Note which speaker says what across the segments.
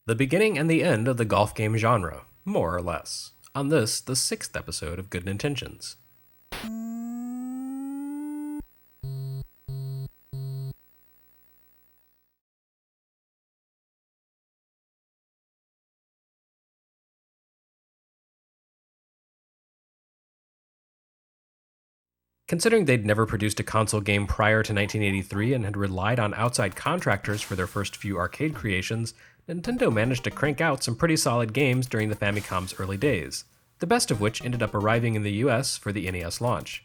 Speaker 1: The beginning and the end of the golf game genre, more or less, on this, the 6th episode of Good Intentions. Considering they'd never produced a console game prior to 1983 and had relied on outside contractors for their first few arcade creations, Nintendo managed to crank out some pretty solid games during the Famicom's early days, the best of which ended up arriving in the US for the NES launch.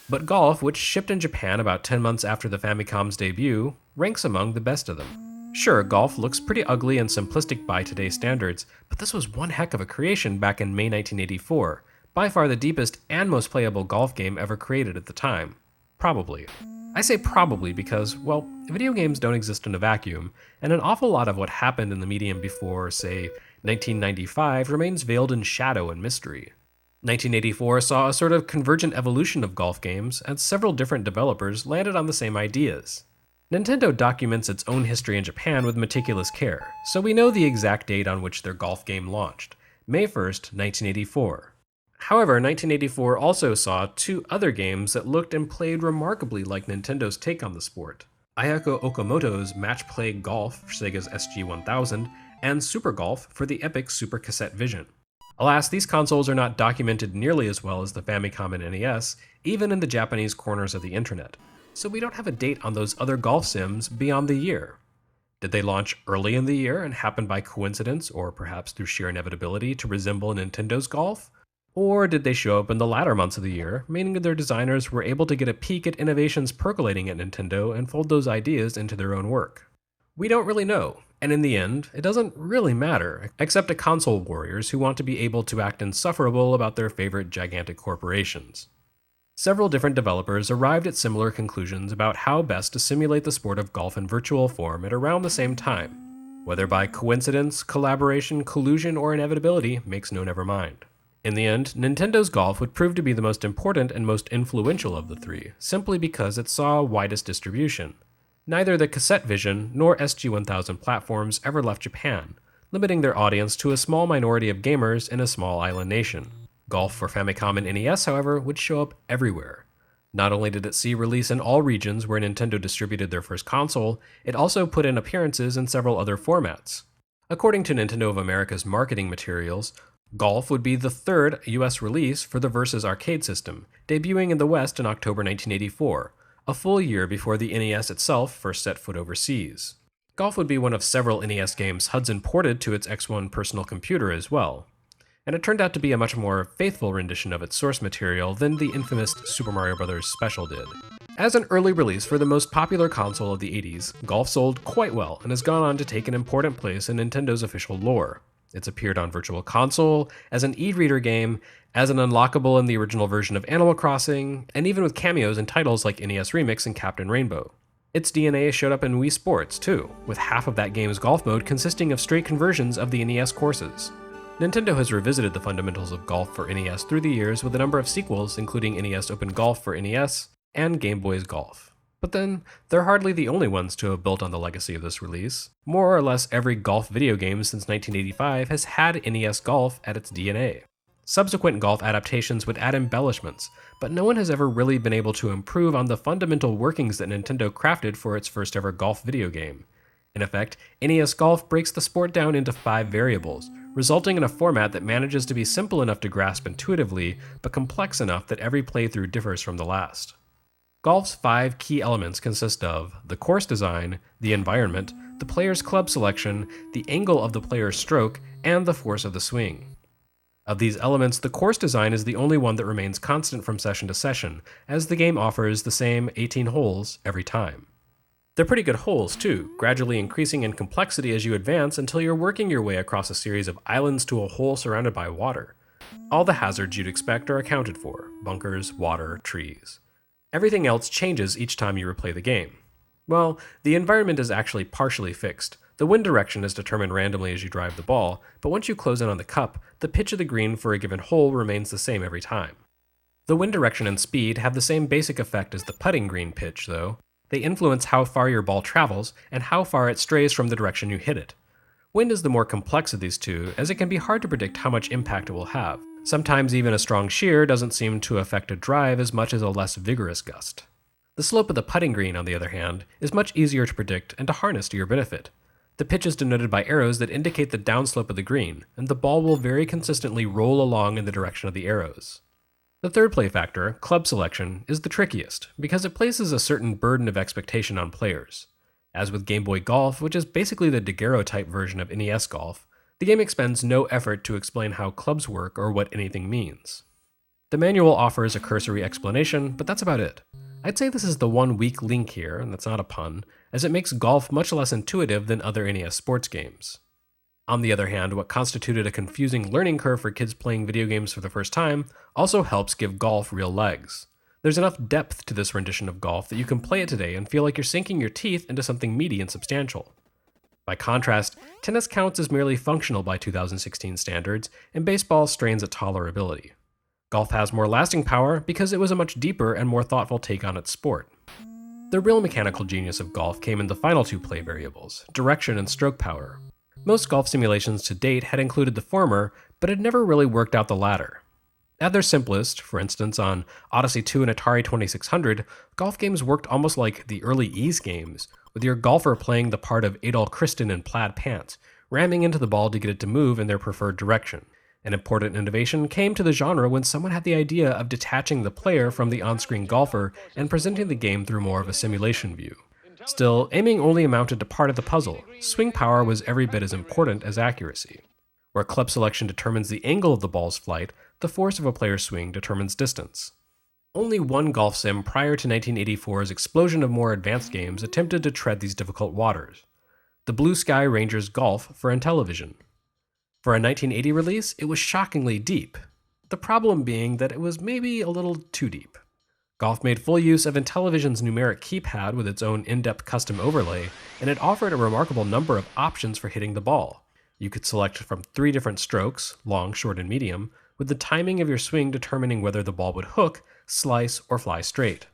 Speaker 1: But Golf, which shipped in Japan about 10 months after the Famicom's debut, ranks among the best of them. Sure, Golf looks pretty ugly and simplistic by today's standards, but this was one heck of a creation back in May 1984, by far the deepest and most playable golf game ever created at the time. Probably. I say probably because, well, video games don't exist in a vacuum, and an awful lot of what happened in the medium before, say, 1995 remains veiled in shadow and mystery. 1984 saw a sort of convergent evolution of golf games, as several different developers landed on the same ideas. Nintendo documents its own history in Japan with meticulous care, so we know the exact date on which their golf game launched, May 1st, 1984. However, 1984 also saw two other games that looked and played remarkably like Nintendo's take on the sport. AYAKO Okamoto's Match Play Golf for Sega's SG-1000, and Super Golf for the Epic Super Cassette Vision. Alas, these consoles are not documented nearly as well as the Famicom and NES, even in the Japanese corners of the internet, so we don't have a date on those other golf sims beyond the year. Did they launch early in the year and happen by coincidence, or perhaps through sheer inevitability, to resemble Nintendo's Golf? Or did they show up in the latter months of the year, meaning their designers were able to get a peek at innovations percolating at Nintendo and fold those ideas into their own work? We don't really know, and in the end, it doesn't really matter, except to console warriors who want to be able to act insufferable about their favorite gigantic corporations. Several different developers arrived at similar conclusions about how best to simulate the sport of golf in virtual form at around the same time. Whether by coincidence, collaboration, collusion, or inevitability makes no never mind. In the end, Nintendo's Golf would prove to be the most important and most influential of the three, simply because it saw widest distribution. Neither the Cassette Vision nor SG-1000 platforms ever left Japan, limiting their audience to a small minority of gamers in a small island nation. Golf for Famicom and NES, however, would show up everywhere. Not only did it see release in all regions where Nintendo distributed their first console, it also put in appearances in several other formats. According to Nintendo of America's marketing materials, Golf would be the third US release for the Versus arcade system, debuting in the West in October 1984, a full year before the NES itself first set foot overseas. Golf would be one of several NES games Hudson ported to its X1 personal computer as well, and it turned out to be a much more faithful rendition of its source material than the infamous Super Mario Bros. Special did. As an early release for the most popular console of the 80s, Golf sold quite well and has gone on to take an important place in Nintendo's official lore. It's appeared on Virtual Console, as an e-reader game, as an unlockable in the original version of Animal Crossing, and even with cameos in titles like NES Remix and Captain Rainbow. Its DNA showed up in Wii Sports, too, with half of that game's golf mode consisting of straight conversions of the NES courses. Nintendo has revisited the fundamentals of golf for NES through the years with a number of sequels, including NES Open Golf for NES and Game Boy's Golf. But then, they're hardly the only ones to have built on the legacy of this release. More or less every golf video game since 1985 has had NES Golf at its DNA. Subsequent golf adaptations would add embellishments, but no one has ever really been able to improve on the fundamental workings that Nintendo crafted for its first ever golf video game. In effect, NES Golf breaks the sport down into 5 variables, resulting in a format that manages to be simple enough to grasp intuitively, but complex enough that every playthrough differs from the last. Golf's 5 key elements consist of the course design, the environment, the player's club selection, the angle of the player's stroke, and the force of the swing. Of these elements, the course design is the only one that remains constant from session to session, as the game offers the same 18 holes every time. They're pretty good holes, too, gradually increasing in complexity as you advance until you're working your way across a series of islands to a hole surrounded by water. All the hazards you'd expect are accounted for: bunkers, water, trees. Everything else changes each time you replay the game. Well, the environment is actually partially fixed. The wind direction is determined randomly as you drive the ball, but once you close in on the cup, the pitch of the green for a given hole remains the same every time. The wind direction and speed have the same basic effect as the putting green pitch, though. They influence how far your ball travels and how far it strays from the direction you hit it. Wind is the more complex of these two, as it can be hard to predict how much impact it will have. Sometimes even a strong shear doesn't seem to affect a drive as much as a less vigorous gust. The slope of the putting green, on the other hand, is much easier to predict and to harness to your benefit. The pitch is denoted by arrows that indicate the downslope of the green, and the ball will very consistently roll along in the direction of the arrows. The third play factor, club selection, is the trickiest, because it places a certain burden of expectation on players. As with Game Boy Golf, which is basically the daguerreotype version of NES Golf, the game expends no effort to explain how clubs work or what anything means. The manual offers a cursory explanation, but that's about it. I'd say this is the one weak link here, and that's not a pun, as it makes golf much less intuitive than other NES sports games. On the other hand, what constituted a confusing learning curve for kids playing video games for the first time also helps give golf real legs. There's enough depth to this rendition of golf that you can play it today and feel like you're sinking your teeth into something meaty and substantial. By contrast, tennis counts as merely functional by 2016 standards, and baseball strains at tolerability. Golf has more lasting power because it was a much deeper and more thoughtful take on its sport. The real mechanical genius of golf came in the final two play variables, direction and stroke power. Most golf simulations to date had included the former, but had never really worked out the latter. At their simplest, for instance on Odyssey 2 and Atari 2600, golf games worked almost like the early Ys games, with your golfer playing the part of Adol Christin in plaid pants, ramming into the ball to get it to move in their preferred direction. An important innovation came to the genre when someone had the idea of detaching the player from the on-screen golfer and presenting the game through more of a simulation view. Still, aiming only amounted to part of the puzzle. Swing power was every bit as important as accuracy. Where club selection determines the angle of the ball's flight, the force of a player's swing determines distance. Only one golf sim prior to 1984's explosion of more advanced games attempted to tread these difficult waters. The Blue Sky Rangers Golf for Intellivision. For a 1980 release, it was shockingly deep, the problem being that it was maybe a little too deep. Golf made full use of Intellivision's numeric keypad with its own in-depth custom overlay, and it offered a remarkable number of options for hitting the ball. You could select from 3 different strokes, long, short, and medium, with the timing of your swing determining whether the ball would hook, slice, or fly straight.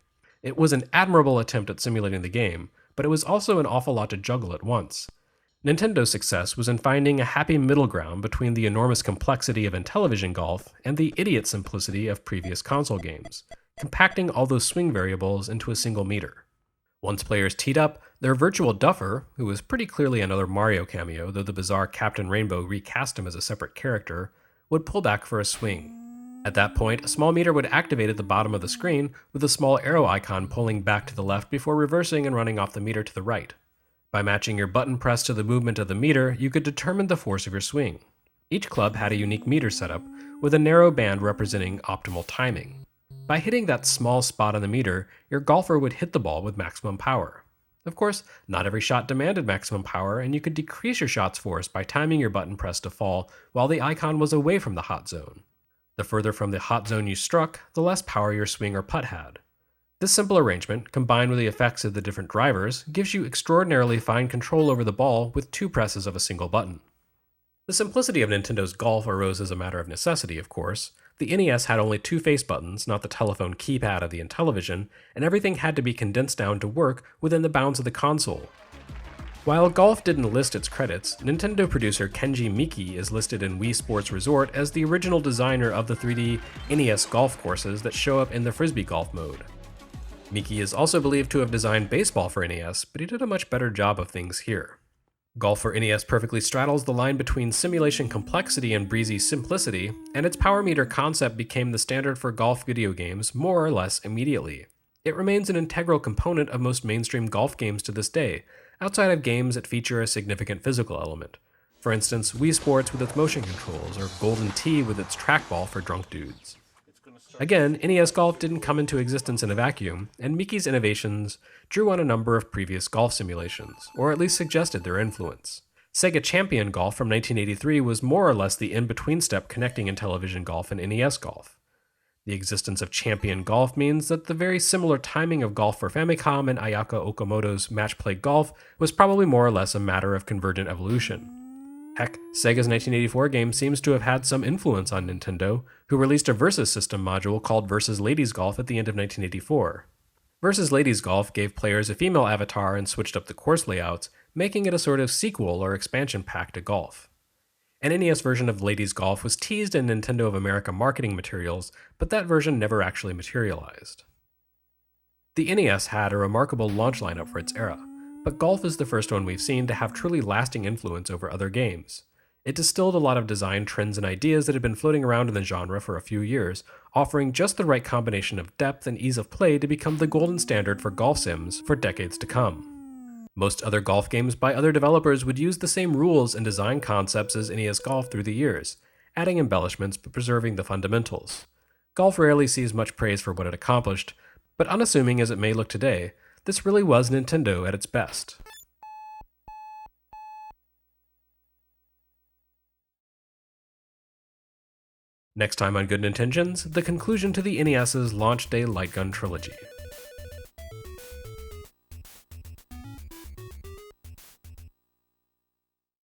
Speaker 1: It was an admirable attempt at simulating the game, but it was also an awful lot to juggle at once. Nintendo's success was in finding a happy middle ground between the enormous complexity of Intellivision golf and the idiot simplicity of previous console games, compacting all those swing variables into a single meter. Once players teed up, their virtual duffer, who was pretty clearly another Mario cameo, though the bizarre Captain Rainbow recast him as a separate character, would pull back for a swing. At that point, a small meter would activate at the bottom of the screen, with a small arrow icon pulling back to the left before reversing and running off the meter to the right. By matching your button press to the movement of the meter, you could determine the force of your swing. Each club had a unique meter setup, with a narrow band representing optimal timing. By hitting that small spot on the meter, your golfer would hit the ball with maximum power. Of course, not every shot demanded maximum power, and you could decrease your shot's force by timing your button press to fall while the icon was away from the hot zone. The further from the hot zone you struck, the less power your swing or putt had. This simple arrangement, combined with the effects of the different drivers, gives you extraordinarily fine control over the ball with 2 presses of a single button. The simplicity of Nintendo's golf arose as a matter of necessity, of course. The NES had only 2 face buttons, not the telephone keypad of the Intellivision, and everything had to be condensed down to work within the bounds of the console. While Golf didn't list its credits, Nintendo producer Kenji Miki is listed in Wii Sports Resort as the original designer of the 3D NES golf courses that show up in the Frisbee golf mode. Miki is also believed to have designed baseball for NES, but he did a much better job of things here. Golf for NES perfectly straddles the line between simulation complexity and breezy simplicity, and its power meter concept became the standard for golf video games more or less immediately. It remains an integral component of most mainstream golf games to this day, outside of games that feature a significant physical element. For instance, Wii Sports with its motion controls, or Golden Tee with its trackball for drunk dudes. Again, NES Golf didn't come into existence in a vacuum, and Miki's innovations drew on a number of previous golf simulations, or at least suggested their influence. Sega Champion Golf from 1983 was more or less the in-between step connecting Intellivision Golf and NES Golf. The existence of Champion Golf means that the very similar timing of Golf for Famicom and AYAKO Okamoto's Match Play Golf was probably more or less a matter of convergent evolution. Heck, Sega's 1984 game seems to have had some influence on Nintendo, who released a Versus system module called Versus Ladies Golf at the end of 1984. Versus Ladies Golf gave players a female avatar and switched up the course layouts, making it a sort of sequel or expansion pack to golf. An NES version of Ladies Golf was teased in Nintendo of America marketing materials, but that version never actually materialized. The NES had a remarkable launch lineup for its era, but golf is the first one we've seen to have truly lasting influence over other games. It distilled a lot of design trends and ideas that had been floating around in the genre for a few years, offering just the right combination of depth and ease of play to become the golden standard for golf sims for decades to come. Most other golf games by other developers would use the same rules and design concepts as NES Golf through the years, adding embellishments but preserving the fundamentals. Golf rarely sees much praise for what it accomplished, but unassuming as it may look today, this really was Nintendo at its best. Next time on Good Intentions, the conclusion to the NES's launch day light gun trilogy.